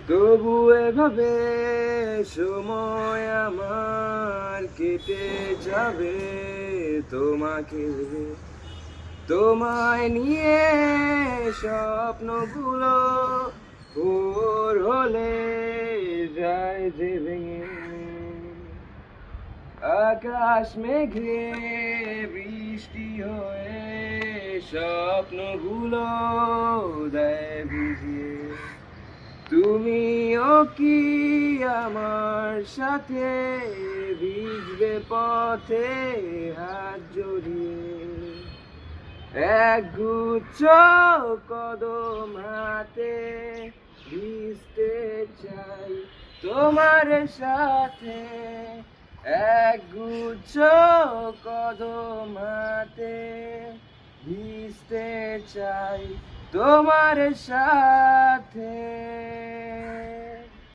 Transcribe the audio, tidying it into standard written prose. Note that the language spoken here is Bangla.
তবু এভাবে সময় আমার কেটে যাবে, তোমাকে তোমায় নিয়ে স্বপ্নগুলো ভোর হলে যায় যে ভেঙে। আকাশ মেঘে বৃষ্টি হয়ে স্বপ্নগুলো দেয় ভিজিয়ে। তুমিও কি আমার সাথে ভিজবে পথে হাত জড়িয়ে? একগুচ্ছ কদম হাতে ভিজতে চাই তোমার সাথে, একগুচ্ছ কদম হাতে ভিজতে চাই তোমার সাথে।